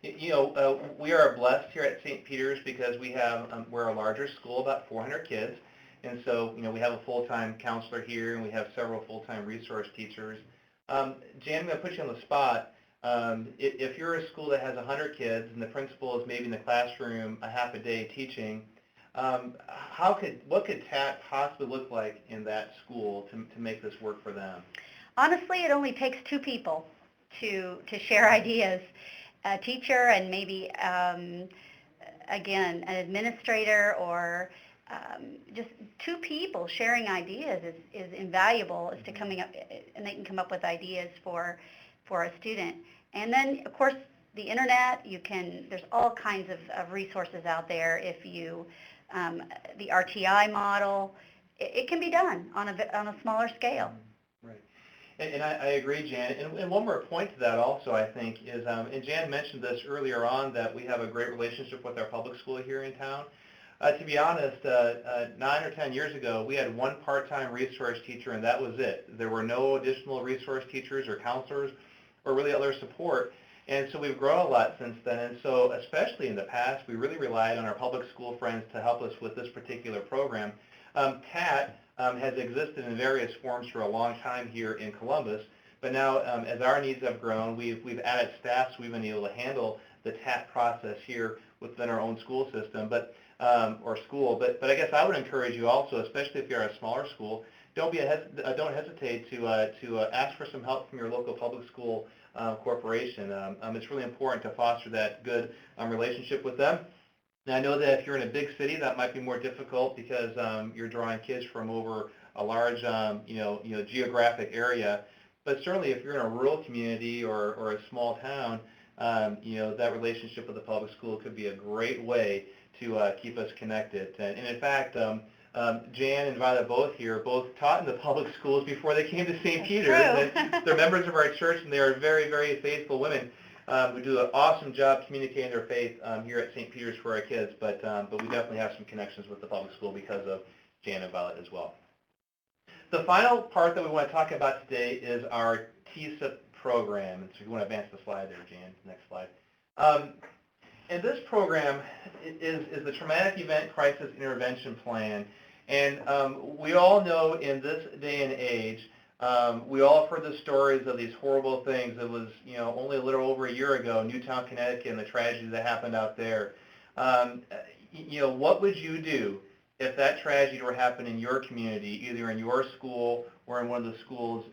[SPEAKER 2] We are blessed here at St. Peter's because we're a larger school, about 400 kids, and so we have a full-time counselor here, and we have several full-time resource teachers. Jan, I'm going to put you on the spot. If you're a school that has 100 kids and the principal is maybe in the classroom a half a day teaching, what could TAT possibly look like in that school to make this work for them?
[SPEAKER 1] Honestly, it only takes two people to share ideas, a teacher and maybe, again, an administrator, or just two people sharing ideas is invaluable as to coming up, and they can come up with ideas for a student. And then, of course, the internet, there's all kinds of resources out there. If you, the RTI model, it can be done on a smaller scale.
[SPEAKER 2] Right. And I agree, Jan. And one more point to that also, I think, is, and Jan mentioned this earlier on, that we have a great relationship with our public school here in town. To be honest, 9 or 10 years ago, we had one part-time resource teacher, and that was it. There were no additional resource teachers or counselors or really other support. And so we've grown a lot since then. And so especially in the past, we really relied on our public school friends to help us with this particular program. TAT has existed in various forms for a long time here in Columbus. But now, as our needs have grown, we've added staff, so we've been able to handle the TAT process here within our own school system, or school. But I guess I would encourage you also, especially if you're a smaller school, don't hesitate to ask for some help from your local public school corporation. It's really important to foster that good relationship with them. And I know that if you're in a big city, that might be more difficult because you're drawing kids from over a large, geographic area. But certainly, if you're in a rural community or a small town, that relationship with the public school could be a great way to keep us connected. And in fact, Jan and Violet both here, both taught in the public schools before they came to St.
[SPEAKER 1] That's
[SPEAKER 2] Peter's.
[SPEAKER 1] true.
[SPEAKER 2] And they're members of our church, and they are very, very faithful women who do an awesome job communicating their faith here at St. Peter's for our kids. But we definitely have some connections with the public school because of Jan and Violet as well. The final part that we want to talk about today is our TSIP program. And so if you want to advance the slide there, Jan, next slide. And this program is the Traumatic Event Crisis Intervention Plan. And we all know in this day and age, we all have heard the stories of these horrible things. It was, only a little over a year ago, Newtown, Connecticut, and the tragedy that happened out there. What would you do if that tragedy were happening in your community, either in your school or in one of the schools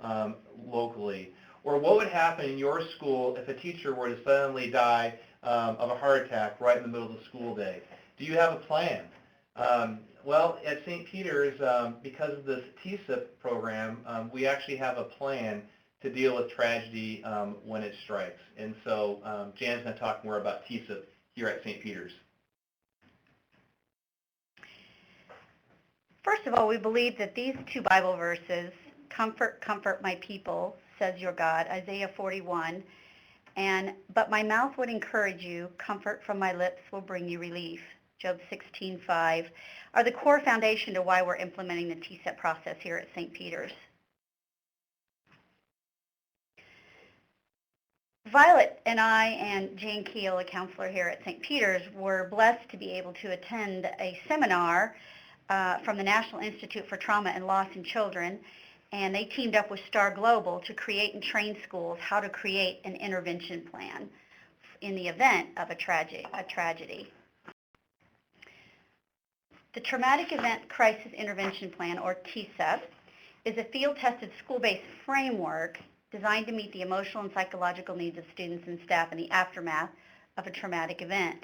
[SPEAKER 2] locally? Or what would happen in your school if a teacher were to suddenly die of a heart attack right in the middle of the school day? Do you have a plan? Well, at St. Peter's, because of this TSIP program, we actually have a plan to deal with tragedy when it strikes. And so Jan's going to talk more about TSIP here at St. Peter's.
[SPEAKER 1] First of all, we believe that these two Bible verses, comfort, comfort my people, says your God, Isaiah 41, but my mouth would encourage you, comfort from my lips will bring you relief, Job 16:5, are the core foundation to why we're implementing the TSIP process here at St. Peter's. Violet and I and Jane Keel, a counselor here at St. Peter's, were blessed to be able to attend a seminar from the National Institute for Trauma and Loss in Children, and they teamed up with Star Global to create and train schools how to create an intervention plan in the event of a tragedy. The Traumatic Event Crisis Intervention Plan, or TSEP, is a field-tested school-based framework designed to meet the emotional and psychological needs of students and staff in the aftermath of a traumatic event.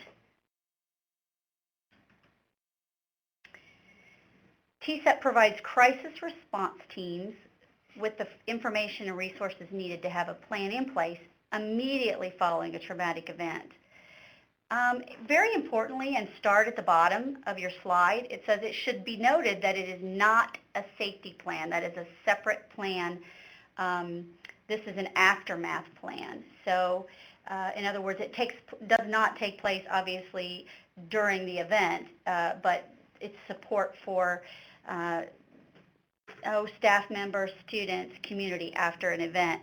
[SPEAKER 1] TSEP provides crisis response teams with the information and resources needed to have a plan in place immediately following a traumatic event. Very importantly, and start at the bottom of your slide, it says it should be noted that it is not a safety plan. That is a separate plan. This is an aftermath plan. So, in other words, it does not take place, obviously, during the event, but it's support for staff members, students, community after an event.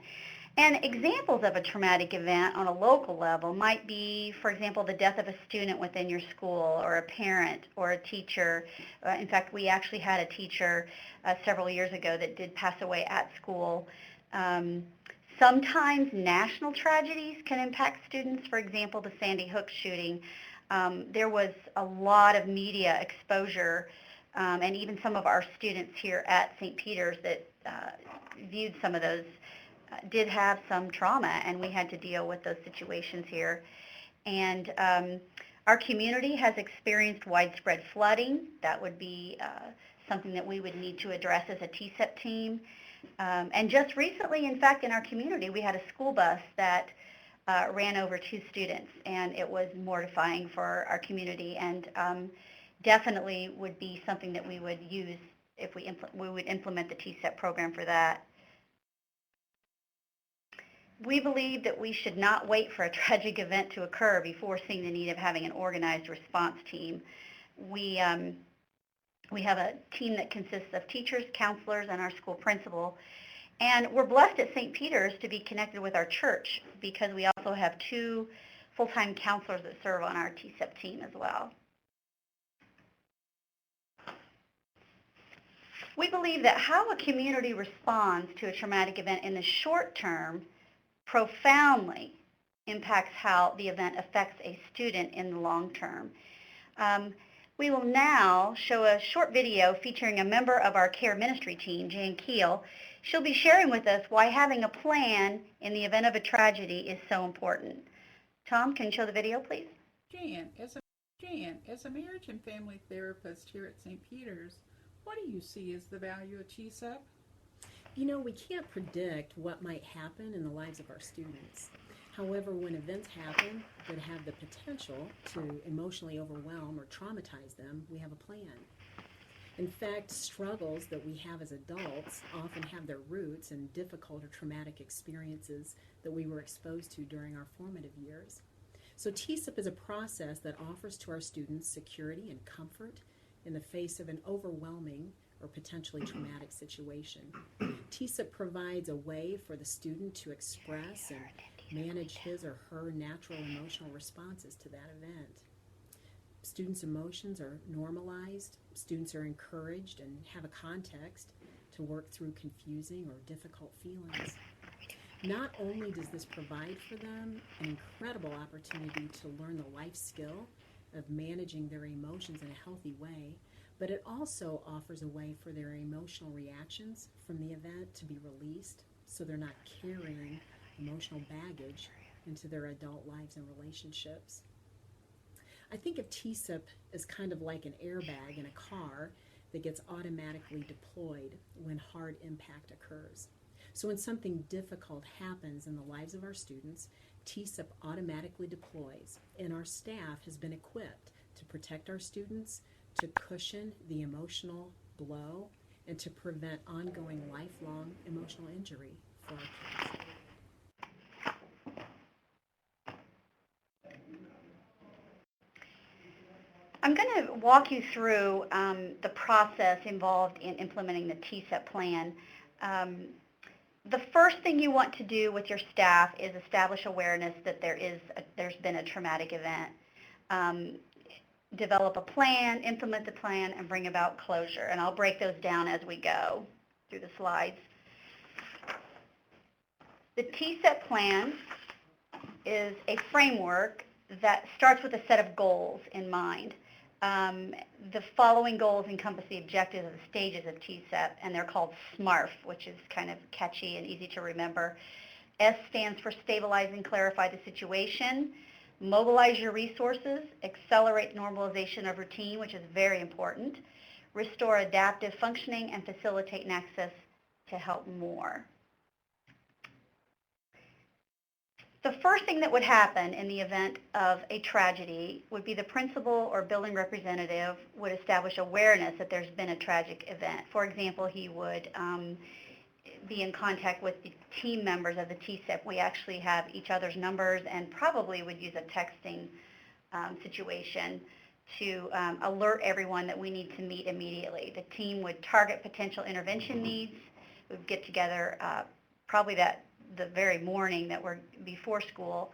[SPEAKER 1] And examples of a traumatic event on a local level might be, for example, the death of a student within your school, or a parent, or a teacher. In fact, we actually had a teacher several years ago that did pass away at school. Sometimes national tragedies can impact students. For example, the Sandy Hook shooting. There was a lot of media exposure, and even some of our students here at St. Peter's that viewed some of those did have some trauma, and we had to deal with those situations here. And our community has experienced widespread flooding. That would be something that we would need to address as a TSEP team. And just recently, in fact, in our community, we had a school bus that ran over 2 students, and it was mortifying for our community, and definitely would be something that we would use if we would implement the TSEP program for that. We believe that we should not wait for a tragic event to occur before seeing the need of having an organized response team. We have a team that consists of teachers, counselors, and our school principal. And we're blessed at St. Peter's to be connected with our church because we also have 2 full-time counselors that serve on our TSEP team as well. We believe that how a community responds to a traumatic event in the short term profoundly impacts how the event affects a student in the long term. We will now show a short video featuring a member of our care ministry team, Jane Keel. She'll be sharing with us why having a plan in the event of a tragedy is so important. Tom, can you show the video, please?
[SPEAKER 7] Jan, as a marriage and family therapist here at St. Peter's, what do you see as the value of TSEP?
[SPEAKER 8] You know, we can't predict what might happen in the lives of our students. However, when events happen that have the potential to emotionally overwhelm or traumatize them, we have a plan. In fact, struggles that we have as adults often have their roots in difficult or traumatic experiences that we were exposed to during our formative years. So TSIP is a process that offers to our students security and comfort in the face of an overwhelming or potentially traumatic situation. TSIP provides a way for the student to express and manage his or her natural emotional responses to that event. Students' emotions are normalized, students are encouraged and have a context to work through confusing or difficult feelings. Not only does this provide for them an incredible opportunity to learn the life skill of managing their emotions in a healthy way, but it also offers a way for their emotional reactions from the event to be released so they're not carrying emotional baggage into their adult lives and relationships. I think of TSIP as kind of like an airbag in a car that gets automatically deployed when hard impact occurs. So when something difficult happens in the lives of our students, TSIP automatically deploys, and our staff has been equipped to protect our students, to cushion the emotional blow, and to prevent ongoing lifelong emotional injury for our kids.
[SPEAKER 1] I'm going to walk you through the process involved in implementing the TSIP plan. The first thing you want to do with your staff is establish awareness that there's been a traumatic event. Develop a plan, implement the plan, and bring about closure. And I'll break those down as we go through the slides. The TSIP plan is a framework that starts with a set of goals in mind. The following goals encompass the objectives of the stages of TSIP, and they're called SMARF, which is kind of catchy and easy to remember. S stands for stabilize and clarify the situation, mobilize your resources, accelerate normalization of routine, which is very important, restore adaptive functioning, and facilitate and access to help more. The first thing that would happen in the event of a tragedy would be the principal or building representative would establish awareness that there's been a tragic event. For example, he would be in contact with the team members of the TSIP. We actually have each other's numbers and probably would use a texting situation to alert everyone that we need to meet immediately. The team would target potential intervention needs. We would get together probably the very morning that we're before school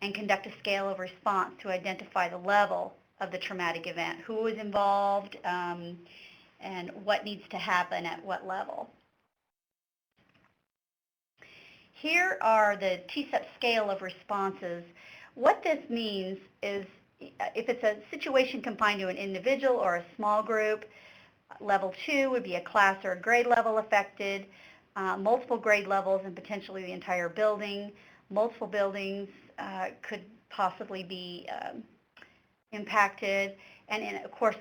[SPEAKER 1] and conduct a scale of response to identify the level of the traumatic event, who is involved, and what needs to happen at what level. Here are the TSIP scale of responses. What this means is if it's a situation confined to an individual or a small group, level 2 would be a class or a grade level affected. Multiple grade levels and potentially the entire building. Multiple buildings could possibly be impacted. And of course,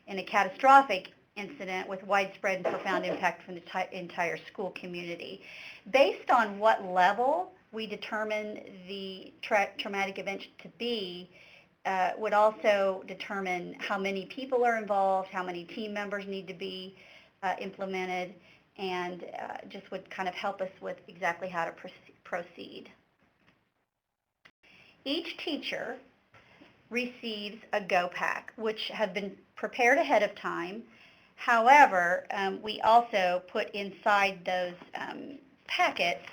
[SPEAKER 1] in a catastrophic incident with widespread and profound impact from the entire school community. Based on what level we determine the traumatic event to be, would also determine how many people are involved, how many team members need to be implemented, and just would kind of help us with exactly how to proceed. Each teacher receives a Go Pack, which have been prepared ahead of time. However, we also put inside those packets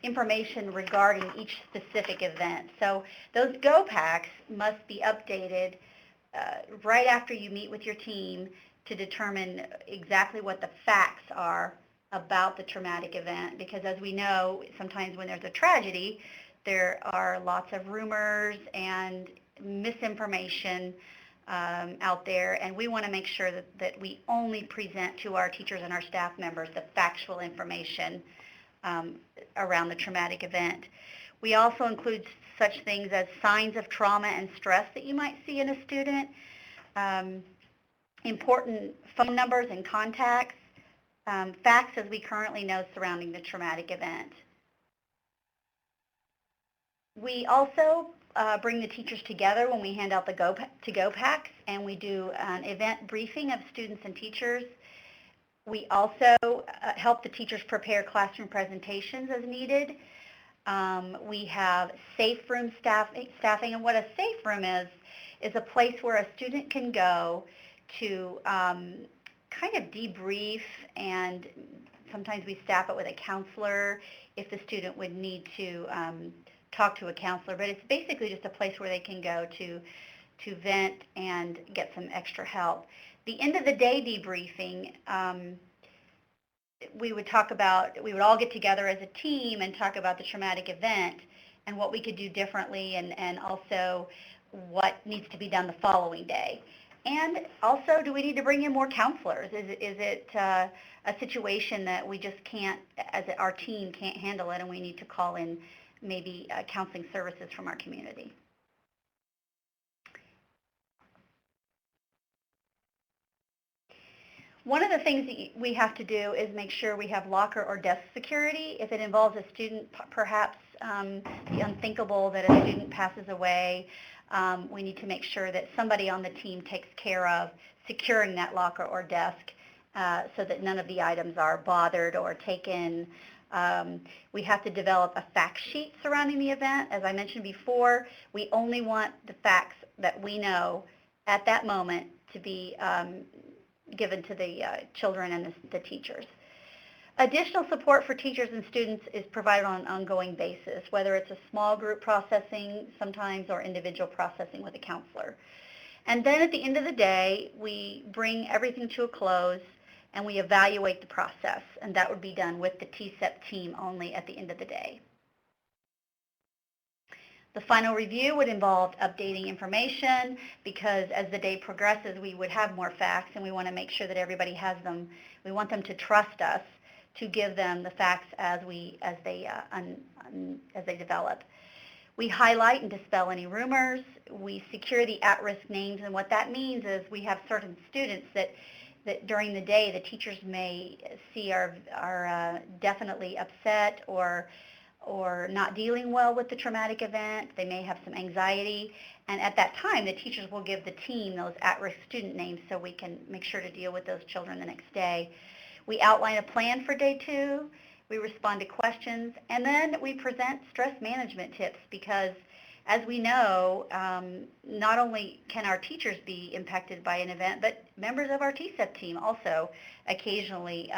[SPEAKER 1] information regarding each specific event. So those Go Packs must be updated right after you meet with your team to determine exactly what the facts are about the traumatic event, because as we know, sometimes when there's a tragedy, there are lots of rumors and misinformation out there, and we want to make sure that we only present to our teachers and our staff members the factual information around the traumatic event. We also include such things as signs of trauma and stress that you might see in a student, important phone numbers and contacts, facts as we currently know surrounding the traumatic event. We also bring the teachers together when we hand out the to-go packs, and we do an event briefing of students and teachers. We also help the teachers prepare classroom presentations as needed. We have safe room staffing, and what a safe room is a place where a student can go to kind of debrief, and sometimes we staff it with a counselor if the student would need to talk to a counselor, but it's basically just a place where they can go to vent and get some extra help. The end of the day debriefing, we would all get together as a team and talk about the traumatic event and what we could do differently, and also what needs to be done the following day. And also, do we need to bring in more counselors? Is it a situation that we just can't, our team can't handle it, and we need to call in maybe counseling services from our community? One of the things that we have to do is make sure we have locker or desk security. If it involves a student, perhaps the unthinkable that a student passes away, we need to make sure that somebody on the team takes care of securing that locker or desk so that none of the items are bothered or taken. We have to develop a fact sheet surrounding the event. As I mentioned before, we only want the facts that we know at that moment to be given to the children and the teachers. Additional support for teachers and students is provided on an ongoing basis, whether it's a small group processing sometimes or individual processing with a counselor. And then at the end of the day, we bring everything to a close and we evaluate the process, and that would be done with the TSEP team only at the end of the day. The final review would involve updating information because as the day progresses, we would have more facts, and we want to make sure that everybody has them. We want them to trust us to give them the facts as they develop. We highlight and dispel any rumors. We secure the at-risk names, and what that means is we have certain students that during the day the teachers may see are definitely upset or not dealing well with the traumatic event. They may have some anxiety, and at that time the teachers will give the team those at-risk student names so we can make sure to deal with those children the next day. We outline a plan for day 2, we respond to questions, and then we present stress management tips because as we know, not only can our teachers be impacted by an event, but members of our TSEP team also occasionally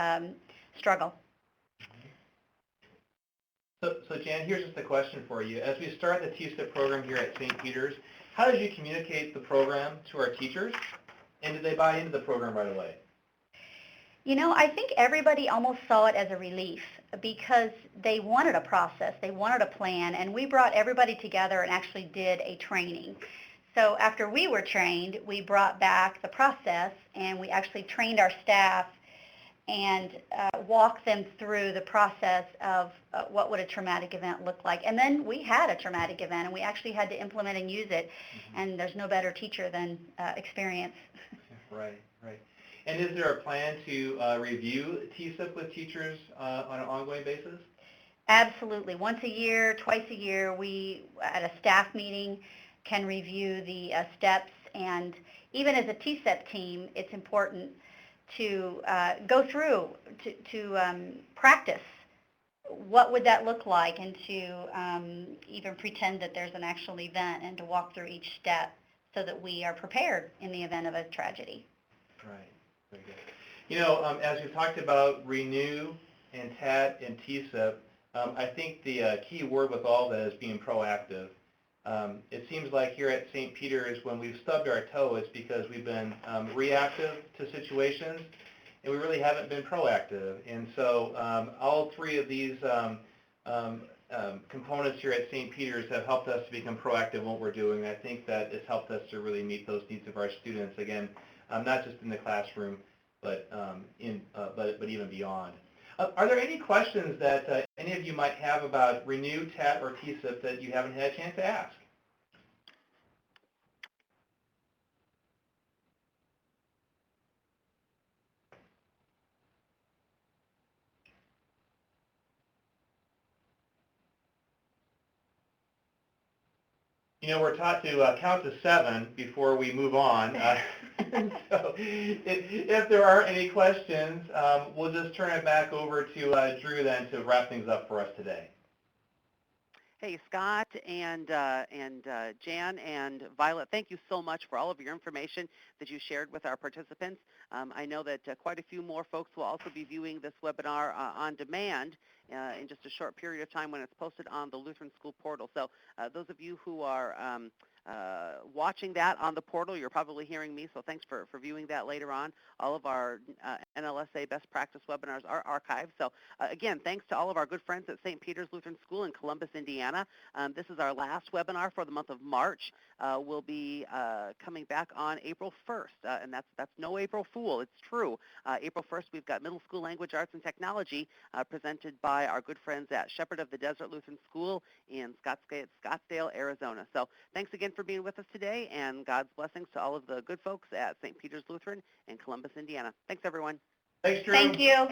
[SPEAKER 1] struggle.
[SPEAKER 2] So Jan, here's just a question for you. As we start the TSEP program here at St. Peter's, how did you communicate the program to our teachers? And did they buy into the program right away?
[SPEAKER 1] You know, I think everybody almost saw it as a relief because they wanted a process, they wanted a plan, and we brought everybody together and actually did a training. So after we were trained, we brought back the process and we actually trained our staff and walked them through the process of what would a traumatic event look like. And then we had a traumatic event and we actually had to implement and use it, and there's no better teacher than experience.
[SPEAKER 2] Right. And is there a plan to review TSEP with teachers on an ongoing basis?
[SPEAKER 1] Absolutely. Once a year, twice a year, we, at a staff meeting, can review the steps. And even as a TSEP team, it's important to go through, to practice what would that look like, and to even pretend that there's an actual event and to walk through each step so that we are prepared in the event of a tragedy.
[SPEAKER 2] Right. Very good. You know, as we've talked about Renew and TAT and TSEP, I think the key word with all that is being proactive. It seems like here at St. Peter's, when we've stubbed our toe, it's because we've been reactive to situations, and we really haven't been proactive. And so all three of these components here at St. Peter's have helped us to become proactive in what we're doing. I think that it's helped us to really meet those needs of our students, again, not just in the classroom, but even beyond. Are there any questions that any of you might have about Renew, TAT, or TSEP that you haven't had a chance to ask? You know, we're taught to count to 7 before we move on. So if there aren't any questions, we'll just turn it back over to Drew then to wrap things up for us today.
[SPEAKER 4] Hey, Scott and Jan and Violet, thank you so much for all of your information that you shared with our participants. I know that quite a few more folks will also be viewing this webinar on demand in just a short period of time when it's posted on the Lutheran School portal. So those of you who are watching that on the portal, you're probably hearing me, so thanks for viewing that later on. All of our NLSA best practice webinars are archived. So again, thanks to all of our good friends at St. Peter's Lutheran School in Columbus, Indiana. This is our last webinar for the month of March. We'll be coming back on April 1st, and that's no April Fool, it's true. April 1st, we've got Middle School Language Arts and Technology presented by our good friends at Shepherd of the Desert Lutheran School in Scottsdale, Arizona. So thanks again for being with us today, and God's blessings to all of the good folks at St. Peter's Lutheran in Columbus, Indiana. Thanks, everyone.
[SPEAKER 2] Thanks, Drew.
[SPEAKER 1] Thank you.